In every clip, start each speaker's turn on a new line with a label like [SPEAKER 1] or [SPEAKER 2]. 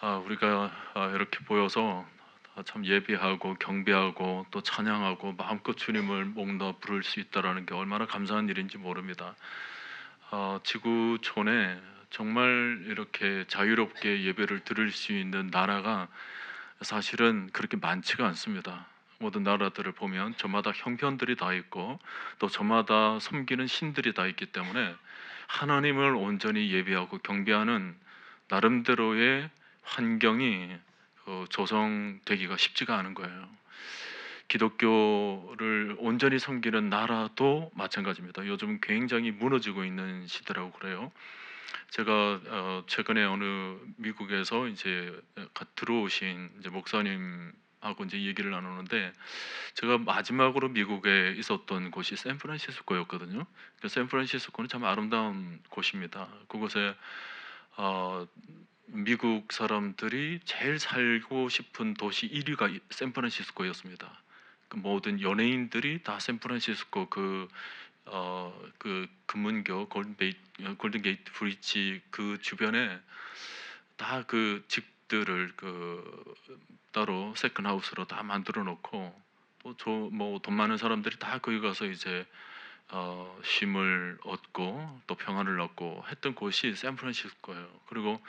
[SPEAKER 1] 우리가 이렇게 모여서 참 예배하고 경배하고 또 찬양하고 마음껏 주님을 목 놓아 부를 수 있다라는 게 얼마나 감사한 일인지 모릅니다. 지구촌에 정말 이렇게 자유롭게 예배를 드릴 수 있는 나라가 사실은 그렇게 많지가 않습니다. 모든 나라들을 보면 저마다 형편들이 다 있고 또 저마다 섬기는 신들이 다 있기 때문에 하나님을 온전히 예배하고 경배하는 나름대로의 환경이 조성되기가 쉽지가 않은 거예요. 기독교를 온전히 섬기는 나라도 마찬가지입니다. 요즘 굉장히 무너지고 있는 시대라고 그래요. 제가 최근에 어느 미국에서 이제 들어오신 이제 목사님하고 이제 얘기를 나누는데, 제가 마지막으로 미국에 있었던 곳이 샌프란시스코였거든요. 샌프란시스코는 참 아름다운 곳입니다. 그곳에 어, 미국 사람들이 제일 살고 싶은 도시 1위가 샌프란시스코였습니다. 그 모든 연예인들이 다 샌프란시스코 그 금문교 골든 게이트 브릿지 그 주변에 다 그 집들을 따로 세컨 하우스로 다 만들어 놓고, 또 뭐 돈 많은 사람들이 다 거기 가서 이제 쉼을 얻고 또 평안을 얻고 했던 곳이 샌프란시스코예요. 그리고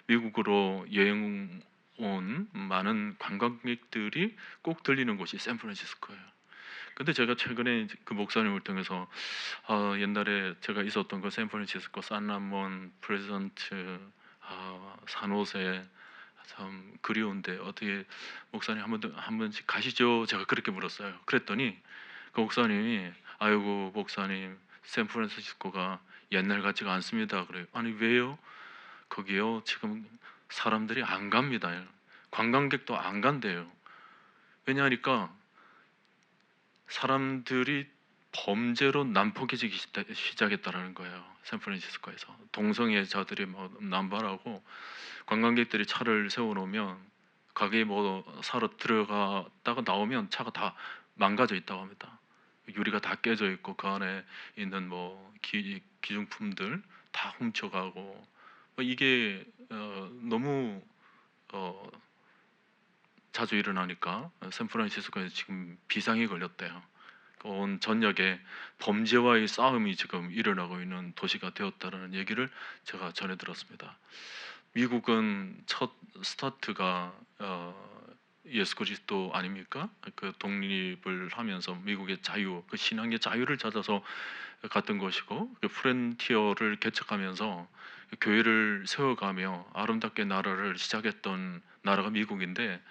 [SPEAKER 1] 미국으로 여행 온 많은 관광객들이 꼭 들리는 곳이 샌프란시스코예요. 근데 제가 최근에 그 목사님을 통해서 옛날에 제가 있었던 그 샌프란시스코, 산람몬, 프레젠트, 산호세 참 그리운데 어떻게 목사님 한 번씩 가시죠? 제가 그렇게 물었어요. 그랬더니 그 목사님이, 아이고 목사님, 샌프란시스코가 옛날 같지가 않습니다. 그래요. 아니 왜요? 거기요 지금 사람들이 안 갑니다. 관광객도 안 간대요. 왜냐하니까 사람들이 범죄로 난폭해지기 시작했다라는 거예요. 샌프란시스코에서 동성애자들이 뭐 남발하고, 관광객들이 차를 세워놓으면 가게에 뭐 사러 들어갔다가 나오면 차가 다 망가져 있다고 합니다. 유리가 다 깨져 있고 그 안에 있는 뭐 기중품들 다 훔쳐가고, 이게 너무 어, 자주 일어나니까 샌프란시스코에 지금 비상이 걸렸대요. 온 전역에 범죄와의 싸움이 지금 일어나고 있는 도시가 되었다는 얘기를 제가 전해 들었습니다. 미국은 첫 스타트가 예수 그리스도 아닙니까? 그 독립을 하면서 미국의 자유, 그 신앙의 자유를 찾아서 갔던 것이고, 그 프렌티어를 개척하면서 교회를 세워가며 아름답게 나라를 시작했던 나라가 미국인데,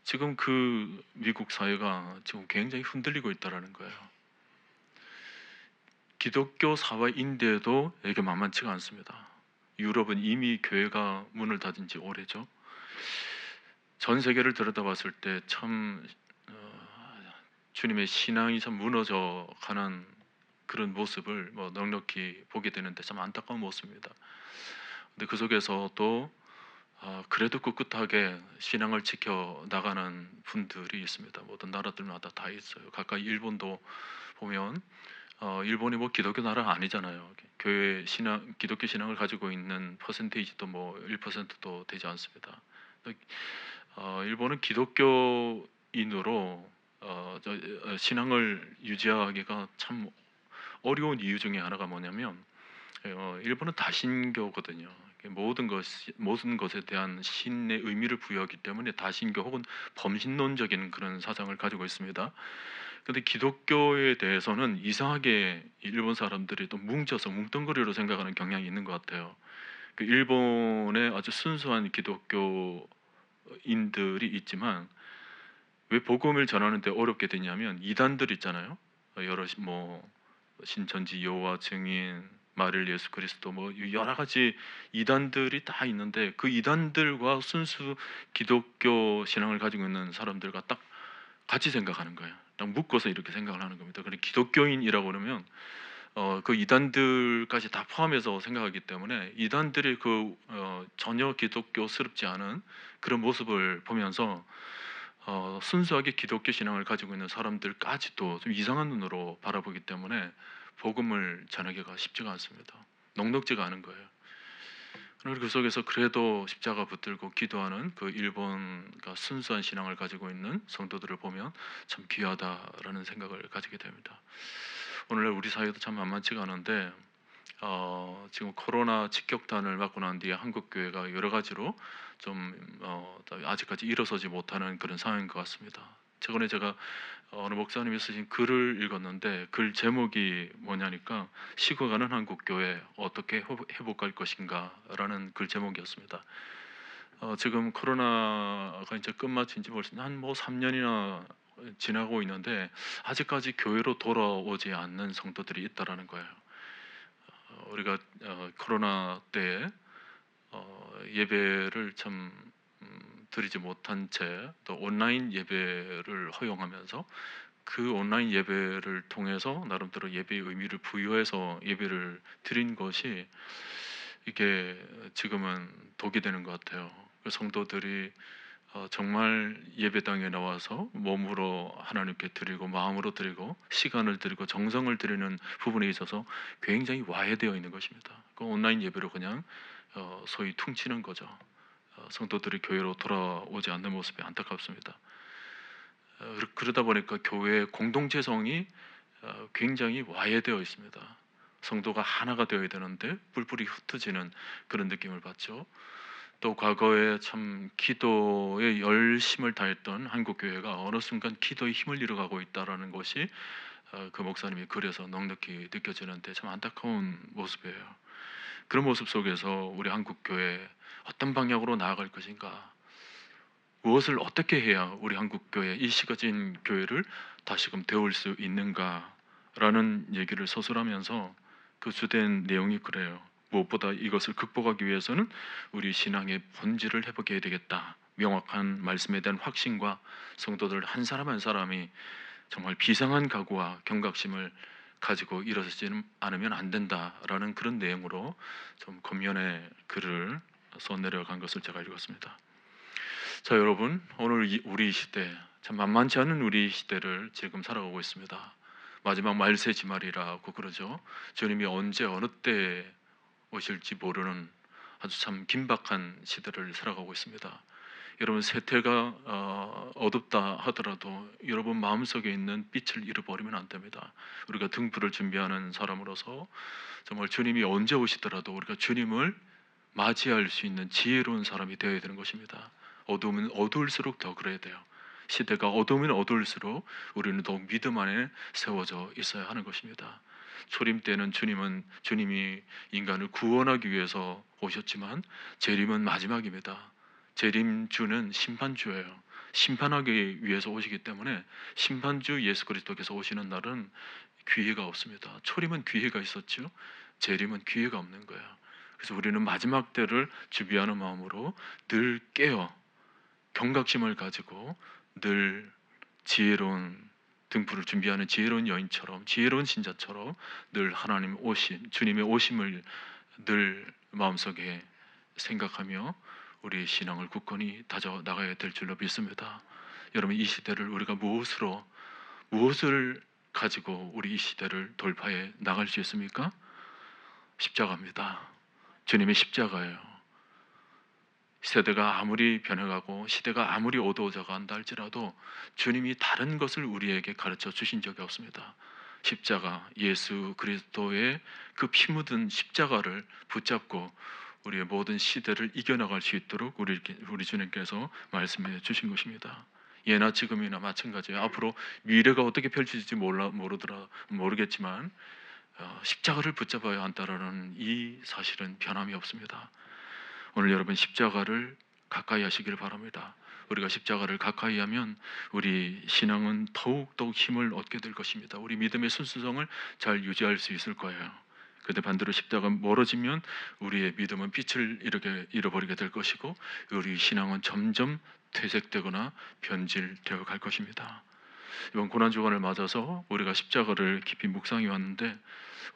[SPEAKER 1] 지금 그 미국 사회가 지금 굉장히 흔들리고 있다라는 거예요. 기독교 사회인데도 이게 만만치가 않습니다. 유럽은 이미 교회가 문을 닫은 지 오래죠. 전 세계를 들여다봤을 때 참 주님의 신앙이 참 무너져 가는 그런 모습을 뭐 넉넉히 보게 되는데 참 안타까운 모습입니다. 근데 그 속에서 또 그래도 꿋꿋하게 신앙을 지켜 나가는 분들이 있습니다. 모든 나라들마다 다 있어요. 가까이 일본도 보면 일본이 뭐 기독교 나라가 아니잖아요. 교회 신앙, 기독교 신앙을 가지고 있는 퍼센테이지도 뭐 1%도 되지 않습니다. 일본은 기독교인으로 신앙을 유지하기가 참 어려운 이유 중에 하나가 뭐냐면, 일본은 다신교거든요. 모든 것에 대한 신의 의미를 부여하기 때문에 다신교 혹은 범신론적인 그런 사상을 가지고 있습니다. 근데 기독교에 대해서는 이상하게 일본 사람들이 또 뭉쳐서 뭉뚱그리로 생각하는 경향이 있는 것 같아요. 그 일본의 아주 순수한 기독교인들이 있지만, 왜 복음을 전하는데 어렵게 되냐면 이단들 있잖아요. 여러 뭐 신천지 여호와 증인, 마릴 예수 그리스도 뭐 여러 가지 이단들이 다 있는데, 그 이단들과 순수 기독교 신앙을 가지고 있는 사람들과 딱 같이 생각하는 거예요. 딱 묶어서 이렇게 생각을 하는 겁니다. 그런데 기독교인이라고 그러면 그 이단들까지 다 포함해서 생각하기 때문에 이단들의 전혀 기독교스럽지 않은 그런 모습을 보면서 순수하게 기독교 신앙을 가지고 있는 사람들까지도 좀 이상한 눈으로 바라보기 때문에 복음을 전하기가 쉽지가 않습니다. 녹록지가 않은 거예요. 오늘 그 속에서 그래도 십자가 붙들고 기도하는 그 일본과 순수한 신앙을 가지고 있는 성도들을 보면 참 귀하다라는 생각을 가지게 됩니다. 오늘날 우리 사회도 참 만만치가 않은데 지금 코로나 직격탄을 맞고 난 뒤에 한국 교회가 여러 가지로 좀 아직까지 일어서지 못하는 그런 상황인 것 같습니다. 최근에 제가 어느 목사님이 쓰신 글을 읽었는데 글 제목이 뭐냐니까 식어가는 한국 교회 어떻게 회복할 것인가라는 글 제목이었습니다. 지금 코로나가 이제 끝마친 지 벌써 한 3년이나 지나고 있는데 아직까지 교회로 돌아오지 않는 성도들이 있다라는 거예요. 우리가 코로나 때 예배를 참 드리지 못한 채 또 온라인 예배를 허용하면서 그 온라인 예배를 통해서 나름대로 예배의 의미를 부여해서 예배를 드린 것이 이게 지금은 독이 되는 것 같아요. 그 성도들이 정말 예배당에 나와서 몸으로 하나님께 드리고 마음으로 드리고 시간을 드리고 정성을 드리는 부분에 있어서 굉장히 와해되어 있는 것입니다. 그 온라인 예배로 그냥 소위 퉁치는 거죠. 성도들이 교회로 돌아오지 않는 모습이 안타깝습니다. 그러다 보니까 교회의 공동체성이 굉장히 와해되어 있습니다. 성도가 하나가 되어야 되는데 뿔뿔이 흩어지는 그런 느낌을 받죠. 또 과거에 참 기도에 열심을 다했던 한국 교회가 어느 순간 기도의 힘을 잃어가고 있다라는 것이 그 목사님이 글에서 넉넉히 느껴지는데 참 안타까운 모습이에요. 그런 모습 속에서 우리 한국 교회 어떤 방향으로 나아갈 것인가, 무엇을 어떻게 해야 우리 한국 교회, 이 식어진 교회를 다시금 데울 수 있는가라는 얘기를 서술하면서 그 주된 내용이 그래요. 무엇보다 이것을 극복하기 위해서는 우리 신앙의 본질을 회복해야 되겠다. 명확한 말씀에 대한 확신과 성도들 한 사람 한 사람이 정말 비상한 각오와 경각심을 가지고 일어서지는 않으면 안 된다라는 그런 내용으로 좀 겉면에 글을 써내려간 것을 제가 읽었습니다. 자, 여러분, 오늘 우리 시대 참 만만치 않은 우리 시대를 지금 살아가고 있습니다. 마지막 말세지말이라고 그러죠. 주님이 언제 어느 때 오실지 모르는 아주 참 긴박한 시대를 살아가고 있습니다. 여러분, 세태가 어둡다 하더라도 여러분 마음속에 있는 빛을 잃어버리면 안 됩니다. 우리가 등불을 준비하는 사람으로서 정말 주님이 언제 오시더라도 우리가 주님을 맞이할 수 있는 지혜로운 사람이 되어야 되는 것입니다. 어두우면 어두울수록 더 그래야 돼요. 시대가 어두우면 어두울수록 우리는 더욱 믿음 안에 세워져 있어야 하는 것입니다. 초림 때는 주님이 인간을 구원하기 위해서 오셨지만 재림은 마지막입니다. 재림주는 심판주예요. 심판하기 위해서 오시기 때문에 심판주 예수 그리스도께서 오시는 날은 기회가 없습니다. 초림은 기회가 있었죠. 재림은 기회가 없는 거예요. 그래서 우리는 마지막 때를 준비하는 마음으로 늘 깨어 경각심을 가지고 늘 지혜로운 등불을 준비하는 지혜로운 여인처럼, 지혜로운 신자처럼 늘 하나님 오심, 주님의 오심을 늘 마음속에 생각하며 우리의 신앙을 굳건히 다져 나가야 될 줄로 믿습니다. 여러분, 이 시대를 우리가 무엇을 가지고 우리 이 시대를 돌파해 나갈 수 있습니까? 십자가입니다. 주님의 십자가예요. 세대가 아무리 변해가고 시대가 아무리 어두워져 간다 할지라도 주님이 다른 것을 우리에게 가르쳐 주신 적이 없습니다. 십자가, 예수 그리스도의 그 피 묻은 십자가를 붙잡고 우리의 모든 시대를 이겨나갈 수 있도록 우리 주님께서 말씀해 주신 것입니다. 예나 지금이나 마찬가지예요. 앞으로 미래가 어떻게 펼쳐질지 모르겠지만 십자가를 붙잡아야 한다라는 이 사실은 변함이 없습니다. 오늘 여러분 십자가를 가까이 하시기를 바랍니다. 우리가 십자가를 가까이 하면 우리 신앙은 더욱더욱 힘을 얻게 될 것입니다. 우리 믿음의 순수성을 잘 유지할 수 있을 거예요. 그런데 반대로 십자가가 멀어지면 우리의 믿음은 빛을 잃어버리게 될 것이고 우리 신앙은 점점 퇴색되거나 변질되어 갈 것입니다. 이번 고난주간을 맞아서 우리가 십자가를 깊이 묵상해 왔는데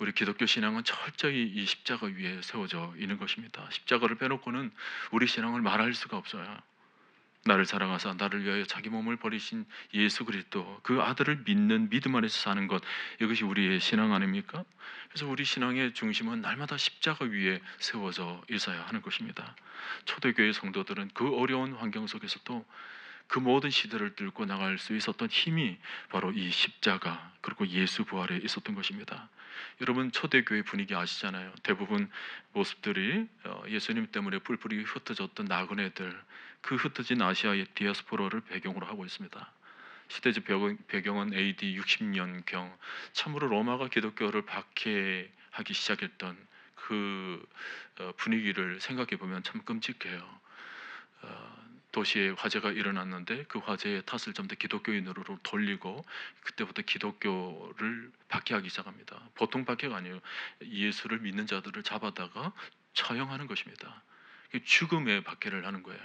[SPEAKER 1] 우리 기독교 신앙은 철저히 이 십자가 위에 세워져 있는 것입니다. 십자가를 빼놓고는 우리 신앙을 말할 수가 없어요. 나를 사랑하사 나를 위하여 자기 몸을 버리신 예수 그리스도, 그 아들을 믿는 믿음 안에서 사는 것, 이것이 우리의 신앙 아닙니까? 그래서 우리 신앙의 중심은 날마다 십자가 위에 세워져 있어야 하는 것입니다. 초대교회 성도들은 그 어려운 환경 속에서도 그 모든 시대를 뚫고 나갈 수 있었던 힘이 바로 이 십자가 그리고 예수 부활에 있었던 것입니다. 여러분, 초대교회 분위기 아시잖아요. 대부분 모습들이 예수님 때문에 뿔뿔이 흩어졌던 나그네들, 그 흩어진 아시아의 디아스포라를 배경으로 하고 있습니다. 시대적 배경은 AD 60년경, 참으로 로마가 기독교를 박해하기 시작했던 그 분위기를 생각해 보면 참 끔찍해요. 도시에 화재가 일어났는데 그 화재의 탓을 좀 더 기독교인으로 돌리고, 그때부터 기독교를 박해하기 시작합니다. 보통 박해가 아니에요. 예수를 믿는 자들을 잡아다가 처형하는 것입니다. 죽음의 박해를 하는 거예요.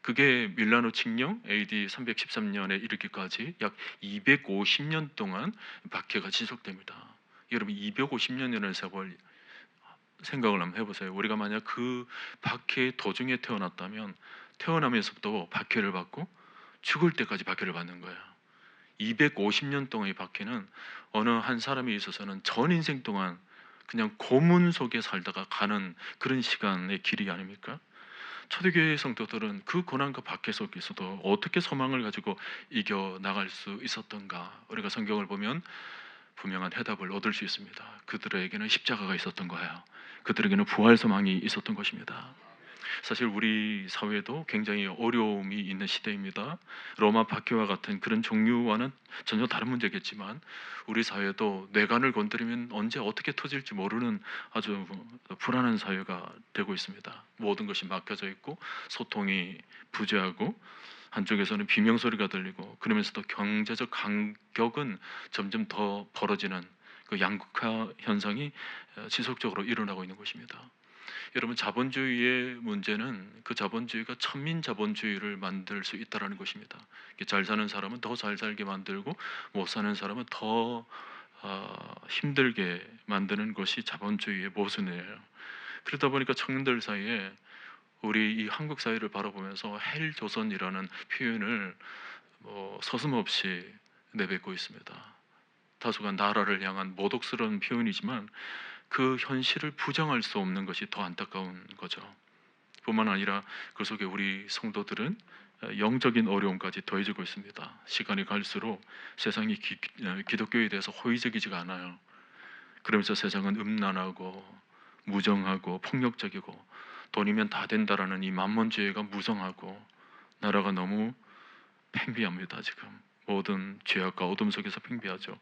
[SPEAKER 1] 그게 밀라노 칙령 AD 313년에 이르기까지 약 250년 동안 박해가 지속됩니다. 여러분, 250년이라는 세월 생각을 한번 해보세요. 우리가 만약 그 박해의 도중에 태어났다면 태어나면서부터 박해를 받고 죽을 때까지 박해를 받는 거예요. 250년 동안의 박해는 어느 한 사람에 있어서는 전 인생 동안 그냥 고문 속에 살다가 가는 그런 시간의 길이 아닙니까? 초대교회 성도들은 그 고난과 박해 속에서도 어떻게 소망을 가지고 이겨 나갈 수 있었던가? 우리가 성경을 보면 분명한 해답을 얻을 수 있습니다. 그들에게는 십자가가 있었던 거예요. 그들에게는 부활 소망이 있었던 것입니다. 사실 우리 사회도 굉장히 어려움이 있는 시대입니다. 로마 박해와 같은 그런 종류와는 전혀 다른 문제겠지만, 우리 사회도 뇌관을 건드리면 언제 어떻게 터질지 모르는 아주 불안한 사회가 되고 있습니다. 모든 것이 막혀져 있고 소통이 부재하고 한쪽에서는 비명소리가 들리고, 그러면서도 경제적 간격은 점점 더 벌어지는 그 양극화 현상이 지속적으로 일어나고 있는 것입니다. 여러분, 자본주의의 문제는 그 자본주의가 천민 자본주의를 만들 수 있다라는 것입니다. 잘 사는 사람은 더 잘 살게 만들고 못 사는 사람은 더 힘들게 만드는 것이 자본주의의 모순이에요. 그러다 보니까 청년들 사이에 우리 이 한국 사회를 바라보면서 헬조선이라는 표현을 서슴없이 내뱉고 있습니다. 다소간 나라를 향한 모독스러운 표현이지만 그 현실을 부정할 수 없는 것이 더 안타까운 거죠. 뿐만 아니라 그 속에 우리 성도들은 영적인 어려움까지 더해지고 있습니다. 시간이 갈수록 세상이 기독교에 대해서 호의적이지가 않아요. 그러면서 세상은 음란하고 무정하고 폭력적이고 돈이면 다 된다라는 이 만몬주의가 무성하고, 나라가 너무 팽비합니다. 지금 모든 죄악과 어둠 속에서 팽비하죠.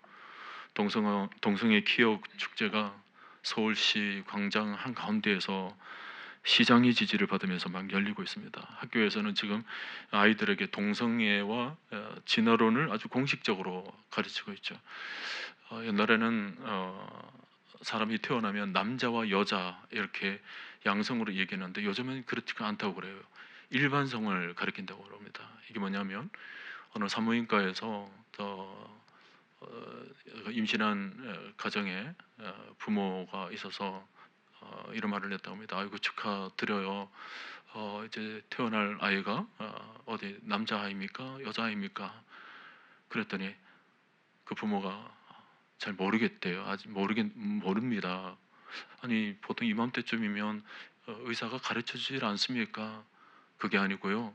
[SPEAKER 1] 동성애 기억 축제가 서울시 광장 한 가운데에서 시장의 지지를 받으면서 막 열리고 있습니다. 학교에서는 지금 아이들에게 동성애와 진화론을 아주 공식적으로 가르치고 있죠. 옛날에는 사람이 태어나면 남자와 여자 이렇게 양성으로 얘기했는데 요즘은 그렇지가 않다고 그래요. 일반성을 가리킨다고 합니다. 이게 뭐냐면 어느 산부인과에서 임신한 가정에 부모가 있어서 이런 말을 했다고 합니다. 아이고 축하드려요. 이제 태어날 아이가 어디 남자아이입니까? 여자아이입니까? 그랬더니 그 부모가 잘 모르겠대요. 아직 모릅니다. 아니, 보통 이맘때쯤이면 의사가 가르쳐주질 않습니까? 그게 아니고요.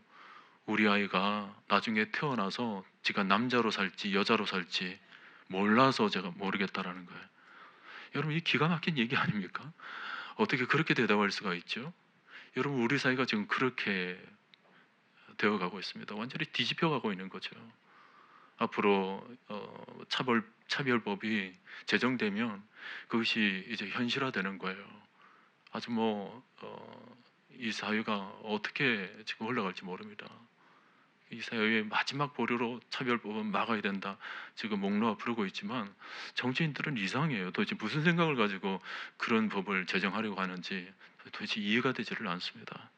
[SPEAKER 1] 우리 아이가 나중에 태어나서 지가 남자로 살지 여자로 살지 몰라서 제가 모르겠다라는 거예요. 여러분, 이 기가 막힌 얘기 아닙니까? 어떻게 그렇게 대답할 수가 있죠? 여러분, 우리 사회가 지금 그렇게 되어가고 있습니다. 완전히 뒤집혀가고 있는 거죠. 앞으로 차별법이 제정되면 그것이 이제 현실화되는 거예요. 아주 이 사회가 어떻게 지금 흘러갈지 모릅니다. 이 사회의 마지막 보루로 차별법은 막아야 된다. 지금 목 놓아 부르고 있지만 정치인들은 이상해요. 도대체 무슨 생각을 가지고 그런 법을 제정하려고 하는지 도대체 이해가 되지를 않습니다.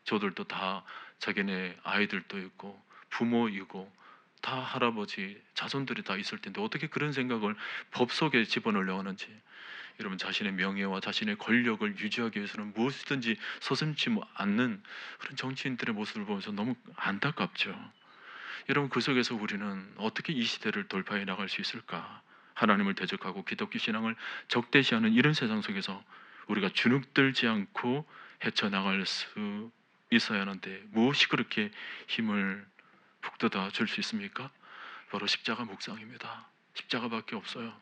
[SPEAKER 1] 저들도 다 자기네 아이들도 있고 부모이고 다 할아버지 자손들이 다 있을 텐데 어떻게 그런 생각을 법 속에 집어넣으려고 하는지. 여러분 자신의 명예와 자신의 권력을 유지하기 위해서는 무엇이든지 서슴지 않는 그런 정치인들의 모습을 보면서 너무 안타깝죠. 여러분 그 속에서 우리는 어떻게 이 시대를 돌파해 나갈 수 있을까? 하나님을 대적하고 기독교 신앙을 적대시하는 이런 세상 속에서 우리가 주눅들지 않고 헤쳐나갈 수 있어야 하는데 무엇이 그렇게 힘을 북돋아 줄 수 있습니까? 바로 십자가 묵상입니다. 십자가밖에 없어요.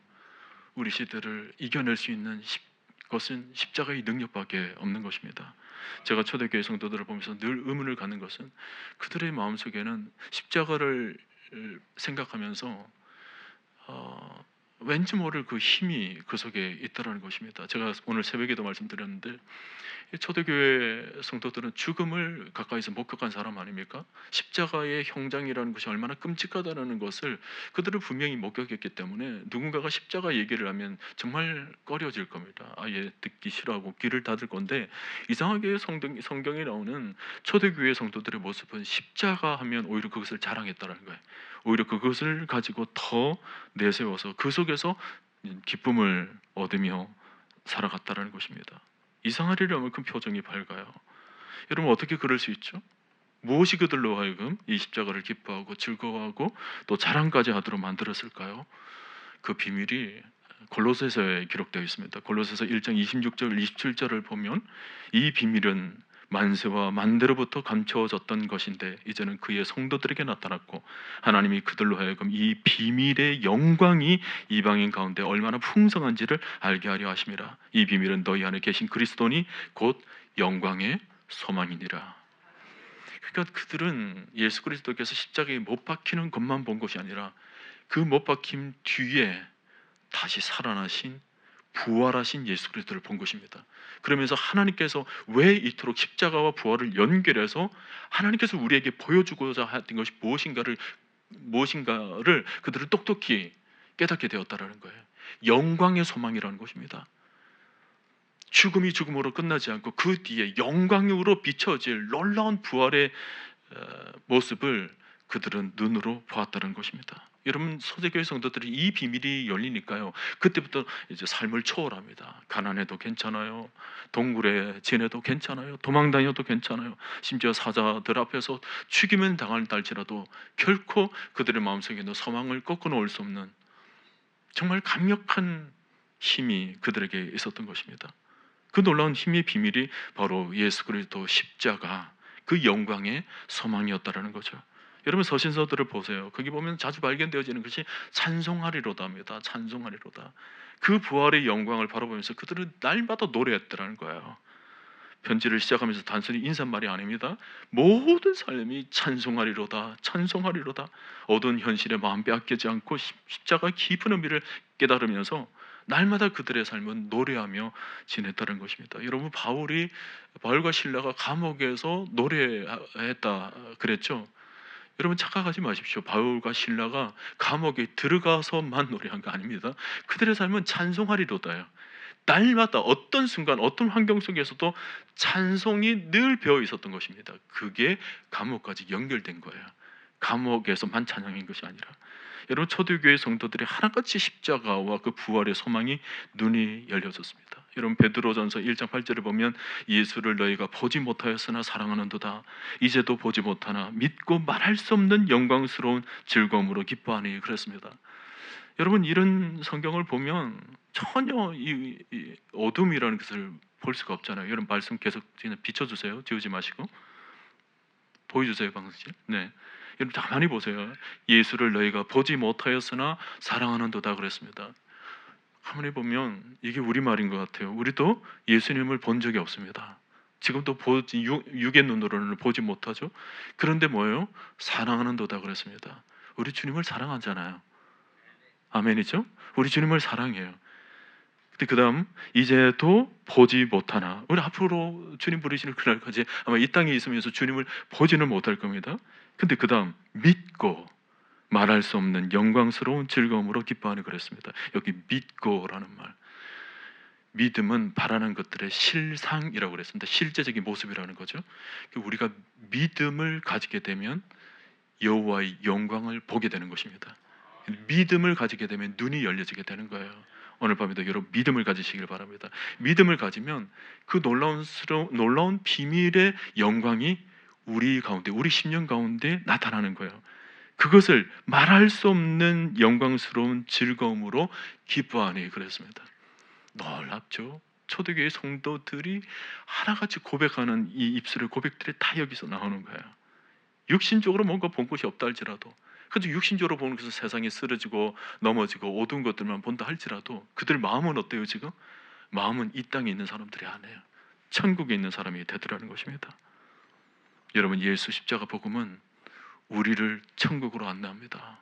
[SPEAKER 1] 우리 시대를 이겨낼 수 있는 것은 십자가의 능력밖에 없는 것입니다. 제가 초대교회 성도들을 보면서 늘 의문을 갖는 것은 그들의 마음속에는 십자가를 생각하면서 왠지 모를 그 힘이 그 속에 있다라는 것입니다. 제가 오늘 새벽에도 말씀드렸는데 초대교회 성도들은 죽음을 가까이서 목격한 사람 아닙니까? 십자가의 형장이라는 것이 얼마나 끔찍하다는 것을 그들은 분명히 목격했기 때문에 누군가가 십자가 얘기를 하면 정말 꺼려질 겁니다. 아예 듣기 싫어하고 귀를 닫을 건데 이상하게 성경에 나오는 초대교회 성도들의 모습은 십자가 하면 오히려 그것을 자랑했다는 거예요. 오히려 그것을 가지고 더 내세워서 그 속에서 기쁨을 얻으며 살아갔다는 것입니다. 이상하리라 만큼 표정이 밝아요. 여러분 어떻게 그럴 수 있죠? 무엇이 그들로 하여금 이 십자가를 기뻐하고 즐거워하고 또 자랑까지 하도록 만들었을까요? 그 비밀이 골로새서에 기록되어 있습니다. 골로새서 1장 26절 27절을 보면 이 비밀은 만세와 만대로부터 감춰졌던 것인데 이제는 그의 성도들에게 나타났고 하나님이 그들로 하여금 이 비밀의 영광이 이방인 가운데 얼마나 풍성한지를 알게 하려 하심이라. 이 비밀은 너희 안에 계신 그리스도니 곧 영광의 소망이니라. 그러니까 그들은 예수 그리스도께서 십자가에 못 박히는 것만 본 것이 아니라 그 못 박힘 뒤에 다시 살아나신 부활하신 예수 그리스도를 본 것입니다. 그러면서 하나님께서 왜 이토록 십자가와 부활을 연결해서 하나님께서 우리에게 보여주고자 했던 것이 무엇인가를 그들은 똑똑히 깨닫게 되었다라는 거예요. 영광의 소망이라는 것입니다. 죽음이 죽음으로 끝나지 않고 그 뒤에 영광으로 비춰질 놀라운 부활의 모습을 그들은 눈으로 보았다는 것입니다. 여러분 초대교회 성도들이 이 비밀이 열리니까요. 그때부터 이제 삶을 초월합니다. 가난해도 괜찮아요. 동굴에 지내도 괜찮아요. 도망 다녀도 괜찮아요. 심지어 사자들 앞에서 죽임을 당할지라도 결코 그들의 마음속에 있는 소망을 꺾어 놓을 수 없는 정말 강력한 힘이 그들에게 있었던 것입니다. 그 놀라운 힘의 비밀이 바로 예수 그리스도 십자가 그 영광의 소망이었다라는 거죠. 여러분 서신서들을 보세요. 거기 보면 자주 발견되어지는 것이 찬송하리로다입니다. 찬송하리로다. 그 부활의 영광을 바라보면서 그들은 날마다 노래했더라는 거예요. 편지를 시작하면서 단순히 인사말이 아닙니다. 모든 삶이 찬송하리로다, 찬송하리로다. 어두운 현실에 마음 빼앗기지 않고 십자가 깊은 의미를 깨달으면서 날마다 그들의 삶은 노래하며 지냈다는 것입니다. 여러분 바울과 실라가 감옥에서 노래했다 그랬죠. 여러분 착각하지 마십시오. 바울과 실라가 감옥에 들어가서만 노래한 거 아닙니다. 그들의 삶은 찬송하리로다요. 날마다 어떤 순간 어떤 환경 속에서도 찬송이 늘 배어 있었던 것입니다. 그게 감옥까지 연결된 거예요. 감옥에서만 찬양인 것이 아니라 여러분 초대교회 성도들이 하나같이 십자가와 그 부활의 소망이 눈이 열려졌습니다. 여러분 베드로전서 1장 8절을 보면 예수를 너희가 보지 못하였으나 사랑하는도다. 이제도 보지 못하나 믿고 말할 수 없는 영광스러운 즐거움으로 기뻐하니 그랬습니다. 여러분 이런 성경을 보면 전혀 이 어둠이라는 것을 볼 수가 없잖아요. 여러분 말씀 계속 비춰주세요. 지우지 마시고 보여주세요 방송실. 네. 여러분 가만히 보세요. 예수를 너희가 보지 못하였으나 사랑하는도다 그랬습니다. 가만히 보면 이게 우리말인 것 같아요. 우리도 예수님을 본 적이 없습니다. 지금도 육의 눈으로는 보지 못하죠. 그런데 뭐예요? 사랑하는도다 그랬습니다. 우리 주님을 사랑하잖아요. 아멘이죠? 우리 주님을 사랑해요. 근데 그 다음 이제도 보지 못하나 우리 앞으로 주님 부르시는 그날까지 아마 이 땅에 있으면서 주님을 보지는 못할 겁니다. 근데 그 다음 믿고 말할 수 없는 영광스러운 즐거움으로 기뻐하니 그랬습니다. 여기 믿고라는 말, 믿음은 바라는 것들의 실상이라고 그랬습니다. 실제적인 모습이라는 거죠. 우리가 믿음을 가지게 되면 여호와의 영광을 보게 되는 것입니다. 믿음을 가지게 되면 눈이 열려지게 되는 거예요. 오늘 밤에도 여러분 믿음을 가지시길 바랍니다. 믿음을 가지면 그 놀라운 비밀의 영광이 우리 가운데, 우리 심령 가운데 나타나는 거예요. 그것을 말할 수 없는 영광스러운 즐거움으로 기뻐하니 그랬습니다. 놀랍죠? 초대교회 성도들이 하나같이 고백하는 이 입술의 고백들이 다 여기서 나오는 거예요. 육신적으로 뭔가 본 것이 없다 할지라도, 그래도 육신적으로 보는 것은 세상에 쓰러지고 넘어지고 어두운 것들만 본다 할지라도 그들 마음은 어때요 지금? 마음은 이 땅에 있는 사람들이 아니에요. 천국에 있는 사람이 되더라는 것입니다. 여러분, 예수 십자가 복음은 우리를 천국으로 안내합니다.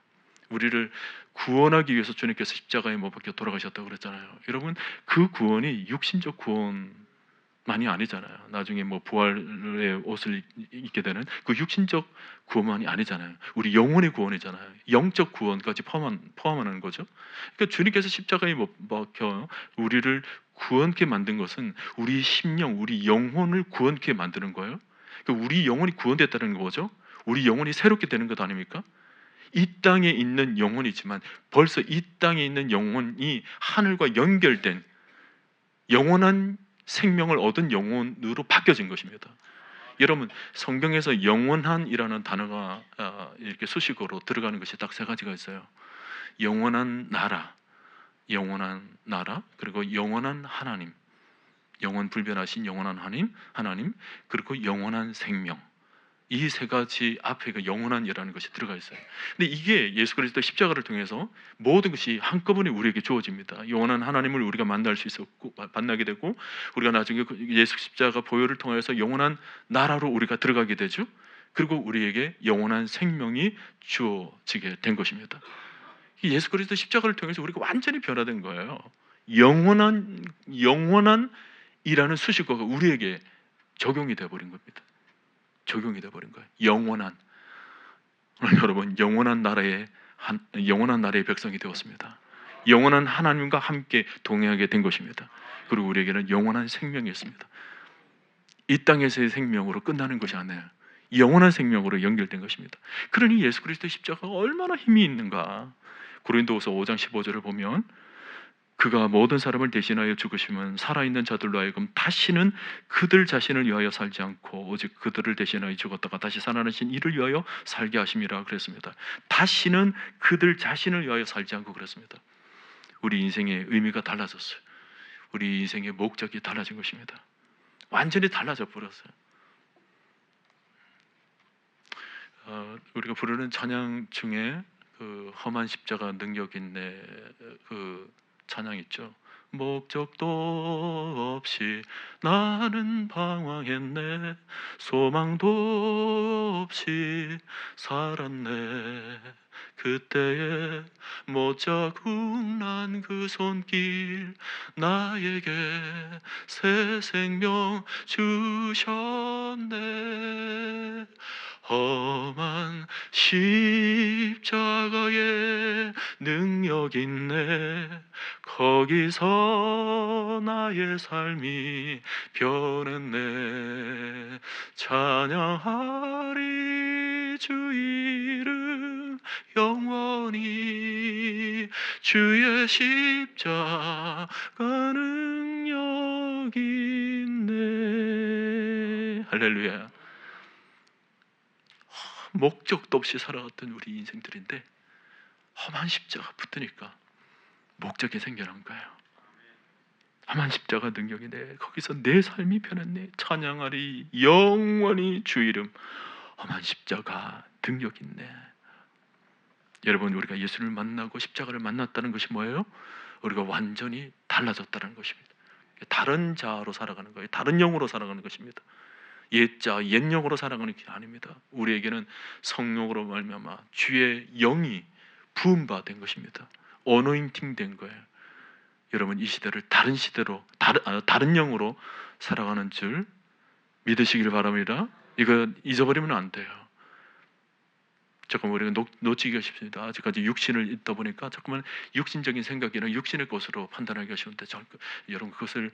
[SPEAKER 1] 우리를 구원하기 위해서 주님께서 십자가에 못 박혀 돌아가셨다고 그랬잖아요. 여러분, 그 구원이 육신적 구원만이 아니잖아요. 나중에 뭐 부활의 옷을 입게 되는 그 육신적 구원만이 아니잖아요. 우리 영혼의 구원이잖아요. 영적 구원까지 포함하는 거죠. 그러니까 주님께서 십자가에 못 박혀 우리를 구원케 만든 것은 우리 심령, 우리 영혼을 구원케 만드는 거예요. 그러니까 우리 영혼이 구원됐다는 거죠. 우리 영혼이 새롭게 되는 것 아닙니까? 이 땅에 있는 영혼이지만 벌써 이 땅에 있는 영혼이 하늘과 연결된 영원한 생명을 얻은 영혼으로 바뀌어진 것입니다. 여러분, 성경에서 영원한이라는 단어가 이렇게 수식어로 들어가는 것이 딱 세 가지가 있어요. 영원한 나라, 그리고 영원한 하나님, 영원 불변하신 영원한 하나님, 그리고 영원한 생명. 이 세 가지 앞에 그 영원한이라는 것이 들어가 있어요. 근데 이게 예수 그리스도 십자가를 통해서 모든 것이 한꺼번에 우리에게 주어집니다. 영원한 하나님을 우리가 만나게 되고, 우리가 나중에 예수 십자가 보혈을 통해서 영원한 나라로 우리가 들어가게 되죠. 그리고 우리에게 영원한 생명이 주어지게 된 것입니다. 예수 그리스도 십자가를 통해서 우리가 완전히 변화된 거예요. 영원한이라는 수식어가 우리에게 적용이 되어 버린 겁니다. 적용이 되어버린 거예요. 영원한, 여러분, 영원한 나라의 백성이 되었습니다. 영원한 하나님과 함께 동행하게 된 것입니다. 그리고 우리에게는 영원한 생명이 있습니다. 이 땅에서의 생명으로 끝나는 것이 아니에요. 영원한 생명으로 연결된 것입니다. 그러니 예수 그리스도의 십자가가 얼마나 힘이 있는가. 고린도후서 5장 15절을 보면, 그가 모든 사람을 대신하여 죽으시면 살아있는 자들로 하여금 다시는 그들 자신을 위하여 살지 않고 오직 그들을 대신하여 죽었다가 다시 살아나신 이를 위하여 살게 하심이라 그랬습니다. 다시는 그들 자신을 위하여 살지 않고 그랬습니다. 우리 인생의 의미가 달라졌어요. 우리 인생의 목적이 달라진 것입니다. 완전히 달라져 버렸어요. 우리가 부르는 찬양 중에 그 험한 십자가 능력 있네 그 찬양 있죠. 목적도 없이 나는 방황했네, 소망도 없이 살았네, 그때에 못자국 난 그 손길 나에게 새 생명 주셨네. 험한 십자가에 능력 있네, 거기서 나의 삶이 변했네. 찬양하리 주 이름 영원히, 주의 십자가 능력 있네. 할렐루야. 목적도 없이 살아갔던 우리 인생들인데 험한 십자가 붙으니까 목적이 생겨난 거예요. 험한 십자가 능력이네, 거기서 내 삶이 변했네, 찬양하리 영원히 주 이름. 험한 십자가 능력 있네. 여러분, 우리가 예수를 만나고 십자가를 만났다는 것이 뭐예요? 우리가 완전히 달라졌다는 것입니다. 다른 자로 살아가는 거예요. 다른 영으로 살아가는 것입니다. 옛자, 옛영으로 살아가는 게 아닙니다. 우리에게는 성령으로 말미암아 주의 영이 부음받은 것입니다. 어노인팅 된 거예요. 여러분, 이 시대를 다른 시대로, 다른 영으로 살아가는 줄 믿으시길 바랍니다. 이거 잊어버리면 안 돼요. 잠깐만, 우리가 놓치기가 쉽습니다. 아직까지 육신을 잊다 보니까 자꾸만 육신적인 생각이나 육신의 것으로 판단하기가 쉬운데, 여러분 그것을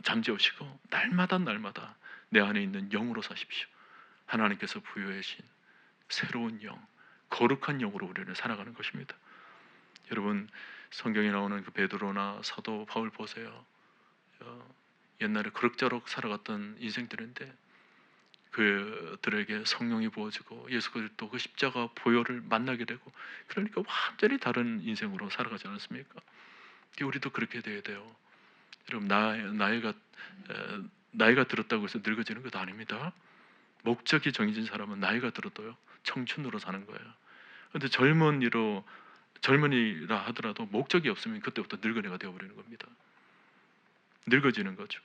[SPEAKER 1] 잠재우시고 날마다 내 안에 있는 영으로 사십시오. 하나님께서 부여하신 새로운 영, 거룩한 영으로 우리를 살아가는 것입니다. 여러분 성경에 나오는 그 베드로나 사도 바울 보세요. 옛날에 그럭저럭 살아갔던 인생들인데 그들에게 성령이 부어지고 예수 그리스도 그 십자가 보혈을 만나게 되고, 그러니까 완전히 다른 인생으로 살아가지 않았습니까? 우리도 그렇게 돼야 돼요. 여러분 나이가 들었다고 해서 늙어지는 것도 아닙니다. 목적이 정해진 사람은 나이가 들어도요 청춘으로 사는 거예요. 그런데 젊은이라 하더라도 목적이 없으면 그때부터 늙은이가 되어버리는 겁니다. 늙어지는 거죠.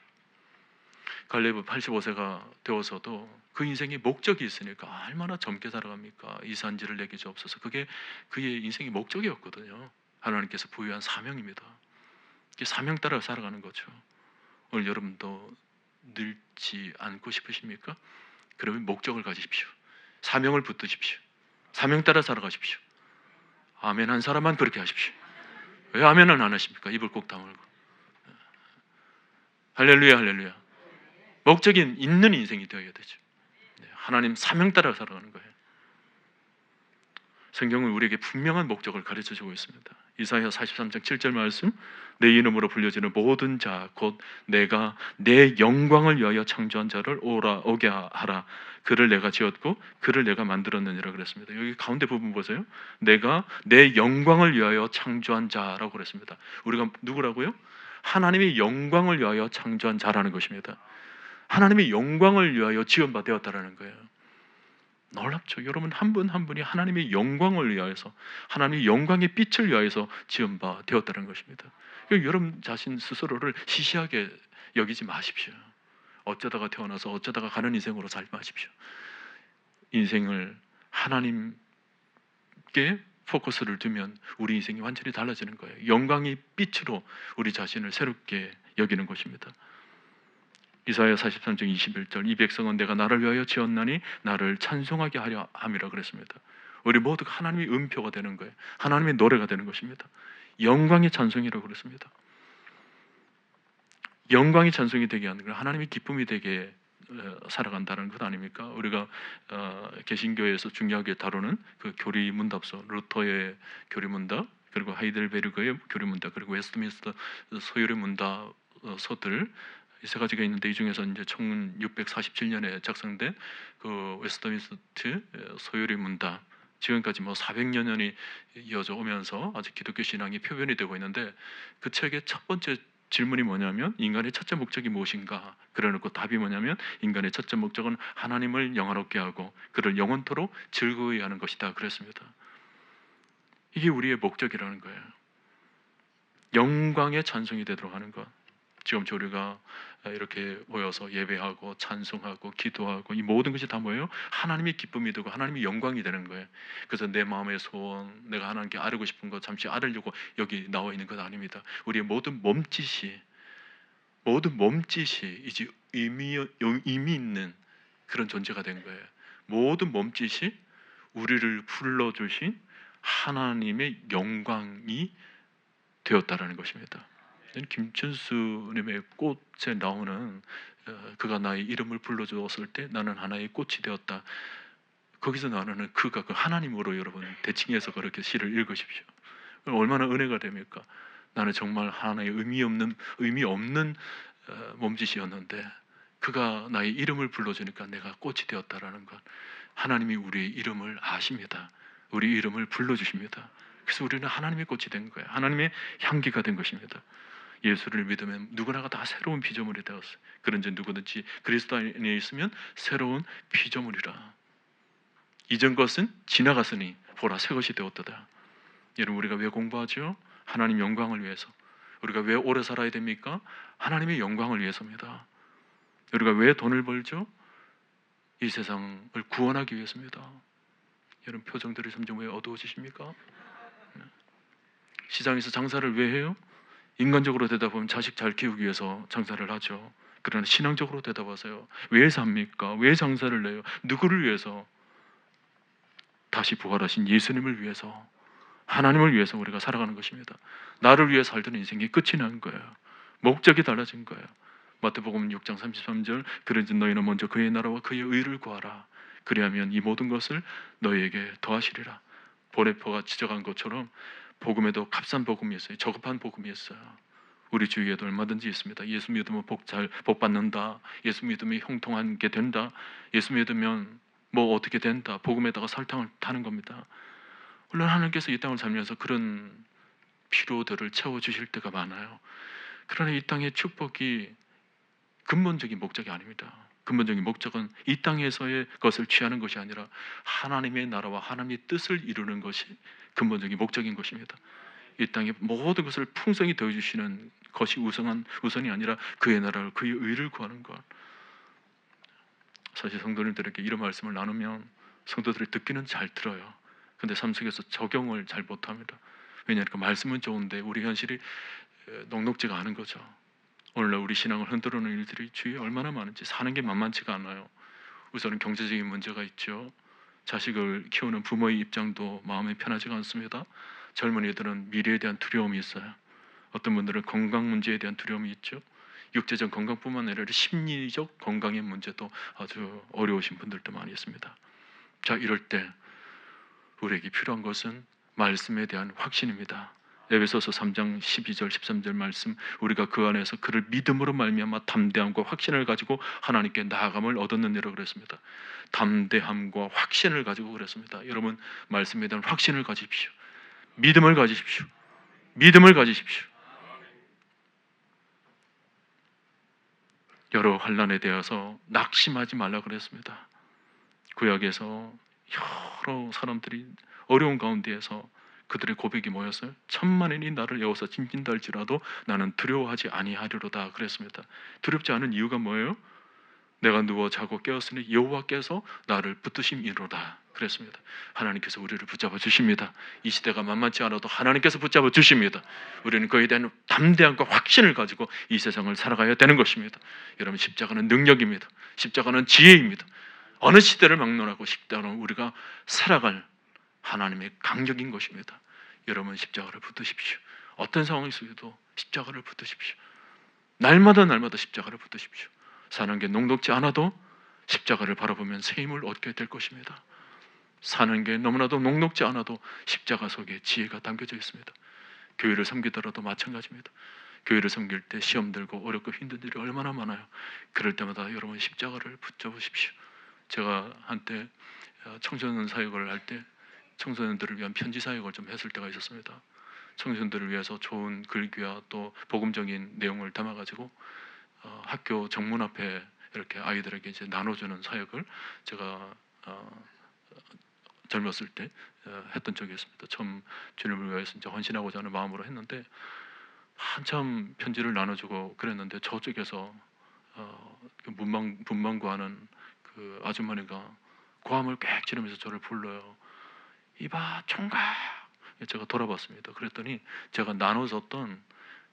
[SPEAKER 1] 갈렙은 85세가 되어서도 그 인생에 목적이 있으니까 얼마나 젊게 살아갑니까? 이 산지를 내게 주옵소서. 그게 그의 인생의 목적이었거든요. 하나님께서 부여한 사명입니다. 이게 사명 따라 살아가는 거죠. 오늘 여러분도 늙지 않고 싶으십니까? 그러면 목적을 가지십시오. 사명을 붙드십시오. 사명 따라 살아가십시오. 아멘 한 사람만 그렇게 하십시오. 왜 아멘은 안 하십니까? 입을 꼭 다물고. 할렐루야 할렐루야. 목적이 있는 인생이 되어야 되죠. 하나님 사명 따라 살아가는 거예요. 성경은 우리에게 분명한 목적을 가르쳐주고 있습니다. 이사야 43장 7절 말씀, 내 이름으로 불려지는 모든 자 곧 내가 내 영광을 위하여 창조한 자를 오게 하라. 그를 내가 지었고 그를 내가 만들었느니라 그랬습니다. 여기 가운데 부분 보세요. 내가 내 영광을 위하여 창조한 자라고 그랬습니다. 우리가 누구라고요? 하나님의 영광을 위하여 창조한 자라는 것입니다. 하나님의 영광을 위하여 지은 바 되었다라는 거예요. 놀랍죠. 여러분 한 분 한 분이 하나님의 영광을 위하여서, 하나님의 영광의 빛을 위하여서 지은 바 되었다는 것입니다. 여러분 자신 스스로를 시시하게 여기지 마십시오. 어쩌다가 태어나서 어쩌다가 가는 인생으로 살지 마십시오. 인생을 하나님께 포커스를 두면 우리 인생이 완전히 달라지는 거예요. 영광의 빛으로 우리 자신을 새롭게 여기는 것입니다. 이사야 43장 21절, 이 백성은 내가 나를 위하여 지었나니 나를 찬송하게 하려 함이라 그랬습니다. 우리 모두가 하나님의 음표가 되는 거예요. 하나님의 노래가 되는 것입니다. 영광의 찬송이라고 그랬습니다. 영광의 찬송이 되게 하는 건 하나님의 기쁨이 되게 살아간다는 것 아닙니까? 우리가 개신교에서 중요하게 다루는 그 교리문답서, 루터의 교리문답, 그리고 하이델베르그의 교리문답, 그리고 웨스트민스터 소요리문답서들, 이 세 가지가 있는데, 이 중에서 이제 1647년에 작성된 그 웨스트민스트 소요리문답, 지금까지 뭐 400여 년이 이어져 오면서 아직 기독교 신앙이 표현이 되고 있는데, 그 책의 첫 번째 질문이 뭐냐면 인간의 첫째 목적이 무엇인가? 그래놓고 답이 뭐냐면 인간의 첫째 목적은 하나님을 영화롭게 하고 그를 영원토록 즐거워해 하는 것이다 그랬습니다. 이게 우리의 목적이라는 거예요. 영광의 찬송이 되도록 하는 것. 지금 우리가 이렇게 모여서 예배하고 찬송하고 기도하고 이 모든 것이 다 뭐예요? 하나님의 기쁨이 되고 하나님의 영광이 되는 거예요. 그래서 내 마음의 소원, 내가 하나님께 아뢰고 싶은 것 잠시 아뢰려고 여기 나와 있는 것 아닙니다. 우리의 모든 몸짓이 이제 의미 있는 그런 존재가 된 거예요. 모든 몸짓이 우리를 불러주신 하나님의 영광이 되었다라는 것입니다. 김춘수님의 꽃에 나오는 그가 나의 이름을 불러주었을 때 나는 하나의 꽃이 되었다. 거기서 나오는 그가 그 하나님으로 여러분 대칭해서 그렇게 시를 읽으십시오. 얼마나 은혜가 됩니까? 나는 정말 하나의 의미 없는 몸짓이었는데 그가 나의 이름을 불러주니까 내가 꽃이 되었다라는 것. 하나님이 우리의 이름을 아십니다. 우리 이름을 불러주십니다. 그래서 우리는 하나님의 꽃이 된 거예요. 하나님의 향기가 된 것입니다. 예수를 믿으면 누구나가 다 새로운 피조물이 되었어요. 그런지 누구든지 그리스도 안에 있으면 새로운 피조물이라. 이전 것은 지나갔으니 보라 새 것이 되었도다. 여러분 우리가 왜 공부하죠? 하나님 영광을 위해서. 우리가 왜 오래 살아야 됩니까? 하나님의 영광을 위해서입니다. 우리가 왜 돈을 벌죠? 이 세상을 구원하기 위해서입니다. 여러분 표정들이 점점 왜 어두워지십니까? 시장에서 장사를 왜 해요? 인간적으로 대답하면 자식 잘 키우기 위해서 장사를 하죠. 그러나 신앙적으로 대답하세요. 왜 삽니까? 왜 장사를 해요? 누구를 위해서? 다시 부활하신 예수님을 위해서, 하나님을 위해서 우리가 살아가는 것입니다. 나를 위해 살던 인생이 끝이 난 거예요. 목적이 달라진 거예요. 마태복음 6장 33절, 그런즉 너희는 먼저 그의 나라와 그의 의를 구하라. 그리하면 이 모든 것을 너희에게 더하시리라. 보네포가 지적한 것처럼 복음에도 값싼 복음이 있어요. 저급한 복음이 있어요. 우리 주위에도 얼마든지 있습니다. 예수 믿으면 복 받는다. 예수 믿으면 형통한 게 된다. 예수 믿으면 뭐 어떻게 된다. 복음에다가 설탕을 타는 겁니다. 물론 하나님께서 이 땅을 살면서 그런 필요들을 채워주실 때가 많아요. 그러나 이 땅의 축복이 근본적인 목적이 아닙니다. 근본적인 목적은 이 땅에서의 것을 취하는 것이 아니라 하나님의 나라와 하나님의 뜻을 이루는 것이 근본적인 목적인 것입니다. 이 땅에 모든 것을 풍성히 더해주시는 것이 우선이 아니라 그의 나라를, 그의 의를 구하는 것. 사실 성도님들에게 이런 말씀을 나누면 성도들이 듣기는 잘 들어요. 근데 삶 속에서 적용을 잘 못합니다. 왜냐하면 그 말씀은 좋은데 우리 현실이 녹록지가 않은 거죠. 오늘날 우리 신앙을 흔들어놓는 일들이 주위에 얼마나 많은지, 사는 게 만만치가 않아요. 우선은 경제적인 문제가 있죠. 자식을 키우는 부모의 입장도 마음이 편하지가 않습니다. 젊은이들은 미래에 대한 두려움이 있어요. 어떤 분들은 건강 문제에 대한 두려움이 있죠. 육체적 건강뿐만 아니라 심리적 건강의 문제도 아주 어려우신 분들도 많이 있습니다. 자, 이럴 때 우리에게 필요한 것은 말씀에 대한 확신입니다. 에베소서 3장 12절 13절 말씀, 우리가 그 안에서 그를 믿음으로 말미암아 담대함과 확신을 가지고 하나님께 나아감을 얻었느니라 그랬습니다. 담대함과 확신을 가지고 그랬습니다. 여러분, 말씀에 대한 확신을 가지십시오. 믿음을 가지십시오. 믿음을 가지십시오. 여러 환난에 대해서 낙심하지 말라 그랬습니다. 구약에서 여러 사람들이 어려운 가운데에서 그들의 고백이 뭐였어요? 천만인이 나를 에워서 징징다 할지라도 나는 두려워하지 아니하리로다 그랬습니다. 두렵지 않은 이유가 뭐예요? 내가 누워 자고 깨었으니 여호와께서 나를 붙드심이로다 그랬습니다. 하나님께서 우리를 붙잡아 주십니다. 이 시대가 만만치 않아도 하나님께서 붙잡아 주십니다. 우리는 그에 대한 담대함과 확신을 가지고 이 세상을 살아가야 되는 것입니다. 여러분, 십자가는 능력입니다. 십자가는 지혜입니다. 어느 시대를 막론하고 십자가는 우리가 살아갈 하나님의 강력인 것입니다. 여러분, 십자가를 붙드십시오. 어떤 상황 속에도 십자가를 붙드십시오. 날마다 십자가를 붙드십시오. 사는 게 녹록지 않아도 십자가를 바라보면 새 힘을 얻게 될 것입니다. 사는 게 너무나도 녹록지 않아도 십자가 속에 지혜가 담겨져 있습니다. 교회를 섬기더라도 마찬가지입니다. 교회를 섬길 때 시험 들고 어렵고 힘든 일이 얼마나 많아요. 그럴 때마다 여러분 십자가를 붙잡으십시오. 제가 한때 청소년 사역을 할 때 청소년들을 위한 편지 사역을 좀 했을 때가 있었습니다. 청소년들을 위해서 좋은 글귀와 또 복음적인 내용을 담아가지고 학교 정문 앞에 이렇게 아이들에게 이제 나눠주는 사역을 제가 젊었을 때 했던 적이 있습니다. 처음 주님을 위해서 이제 헌신하고자 하는 마음으로 했는데 한참 편지를 나눠주고 그랬는데 저쪽에서 그 문방구하는 그 아주머니가 고함을 꽥 지르면서 저를 불러요. 이봐 총각. 제가 돌아봤습니다. 그랬더니 제가 나눠줬던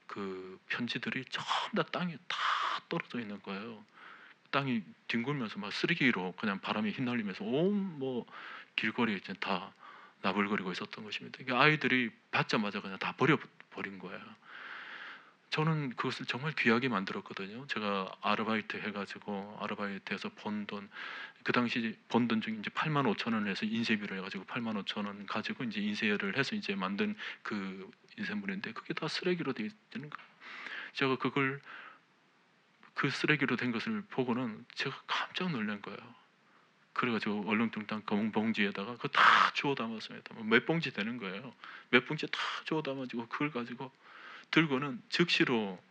[SPEAKER 1] 그 편지들이 전부 다 땅에 다 떨어져 있는 거예요. 땅이 뒹굴면서 막 쓰레기로 그냥 바람에 휘날리면서 온 뭐 길거리에 이제 다 나불거리고 있었던 것입니다. 그러니까 아이들이 받자마자 그냥 다 버린 거예요. 저는 그것을 정말 귀하게 만들었거든요. 제가 아르바이트 해가지고 아르바이트해서 번 돈, 그 당시 번 돈 중에 이제 8만 5천 원을 해서 인쇄비를 해가지고 8만 5천 원 가지고 이제 인쇄를 해서 이제 만든 그 인쇄물인데 그게 다 쓰레기로 되어 있는 거예요. 제가 그걸 그 쓰레기로 된 것을 보고는 제가 깜짝 놀란 거예요. 그래가지고 얼렁뚱땅 검은 봉지에다가 그거 다 주워 담았습니다. 몇 봉지 되는 거예요. 몇 봉지 다 주워 담아지고 그걸 가지고 들고는 즉시로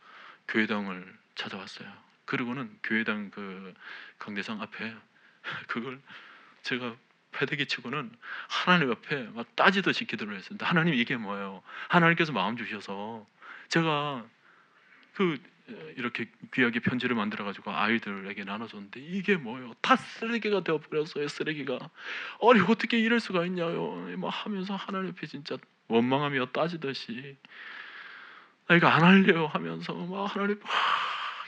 [SPEAKER 1] 교회당을 찾아왔어요. 그리고는 교회당 그 강대상 앞에 그걸 제가 패대기 치고는 하나님 앞에 막 따지듯이 기도를 했습니다. 하나님, 이게 뭐예요? 하나님께서 마음 주셔서 제가 그 이렇게 귀하게 편지를 만들어 가지고 아이들에게 나눠줬는데 이게 뭐예요? 다 쓰레기가 되어 버렸어요. 쓰레기가. 아니 어떻게 이럴 수가 있냐요? 뭐 하면서 하나님 앞에 진짜 원망하며 따지듯이 나 이거 안 할래요 하면서 막 하나님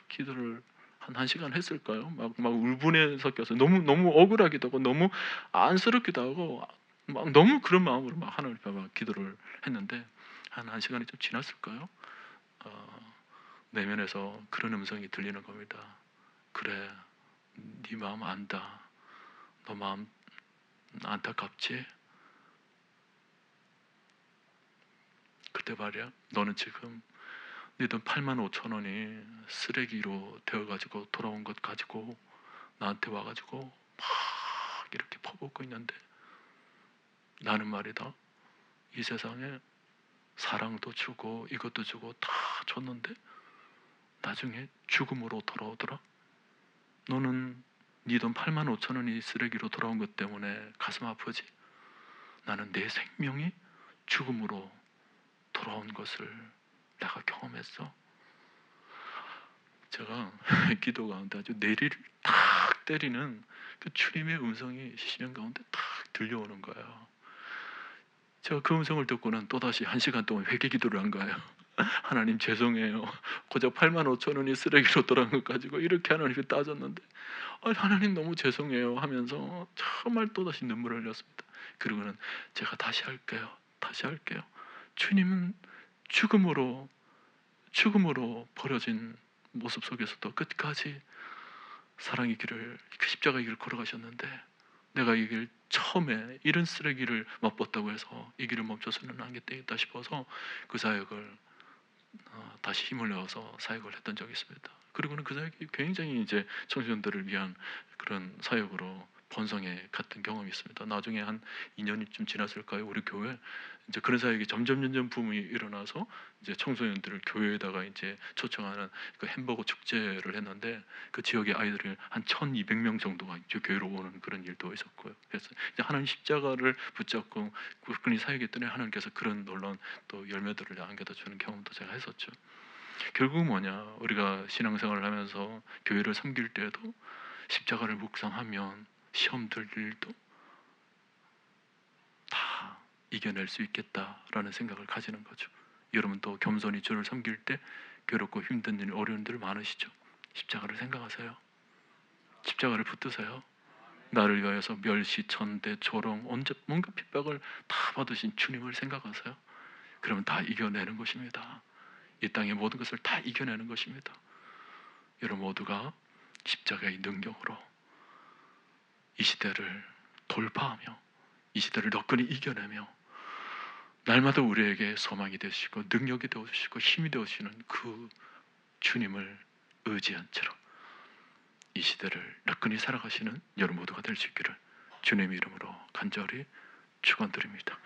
[SPEAKER 1] 기도를 한 시간 했을까요? 막 울분에 섞여서 너무 억울하기도 하고 너무 안쓰럽기도 하고 막 너무 그런 마음으로 막 하나님 앞에 막 기도를 했는데 한 시간이 좀 지났을까요? 내면에서 그런 음성이 들리는 겁니다. 그래, 네 마음 안다. 너 마음 안타깝지? 그때 말이야, 너는 지금 네 돈 8만 5천 원이 쓰레기로 되어가지고 돌아온 것 가지고 나한테 와가지고 막 이렇게 퍼붓고 있는데, 나는 말이다, 이 세상에 사랑도 주고 이것도 주고 다 줬는데 나중에 죽음으로 돌아오더라. 너는 네 돈 8만 5천 원이 쓰레기로 돌아온 것 때문에 가슴 아프지? 나는 내 생명이 죽음으로 돌아온 것을 내가 경험했어. 제가 기도 가운데 아주 내리를 탁 때리는 그 주님의 음성이 시면 가운데 탁 들려오는 거예요. 제가 그 음성을 듣고는 또다시 1시간 동안 회개 기도를 한 거예요. 하나님 죄송해요. 고작 8만 5천 원이 쓰레기로 돌아온 것 가지고 이렇게 하나님께 따졌는데 하나님 너무 죄송해요 하면서 정말 또다시 눈물을 흘렸습니다. 그리고는 제가 다시 할게요. 다시 할게요. 주님은 죽음으로 버려진 모습 속에서도 끝까지 사랑의 길을, 그 십자가의 길을 걸어가셨는데, 내가 이 길 처음에 이런 쓰레기를 맛봤다고 해서 이 길을 멈춰서는 안 되겠다 싶어서 그 사역을 다시 힘을 내어서 사역을 했던 적이 있습니다. 그리고는 그 사역이 굉장히 이제 청소년들을 위한 그런 사역으로 번성해 갔던 경험이 있습니다. 나중에 한 2년쯤 지났을까요? 우리 교회 이제 그런 사역이 점점 붐이 일어나서 이제 청소년들을 교회에다가 이제 초청하는 그 햄버거 축제를 했는데, 그 지역의 아이들이 한 1,200명 정도가 이제 교회로 오는 그런 일도 있었고요. 그래서 이제 하나님 십자가를 붙잡고 그분이 사역했더니 하나님께서 그런 놀라운 또 열매들을 안겨다 주는 경험도 제가 했었죠. 결국 뭐냐, 우리가 신앙생활을 하면서 교회를 섬길 때도 십자가를 묵상하면 시험들 일도 다 이겨낼 수 있겠다라는 생각을 가지는 거죠. 여러분도 겸손히 주를 섬길 때 괴롭고 힘든 일, 어려운 일 많으시죠? 십자가를 생각하세요. 십자가를 붙드세요. 나를 위하여서 멸시, 천대, 조롱, 온갖 핍박을 다 받으신 주님을 생각하세요. 그러면 다 이겨내는 것입니다. 이 땅의 모든 것을 다 이겨내는 것입니다. 여러분 모두가 십자가의 능력으로 이 시대를 돌파하며 이 시대를 너끈히 이겨내며 날마다 우리에게 소망이 되시고 능력이 되어주시고 힘이 되어주시는 그 주님을 의지한 채로 이 시대를 너끈히 살아가시는 여러분 모두가 될 수 있기를 주님의 이름으로 간절히 축원드립니다.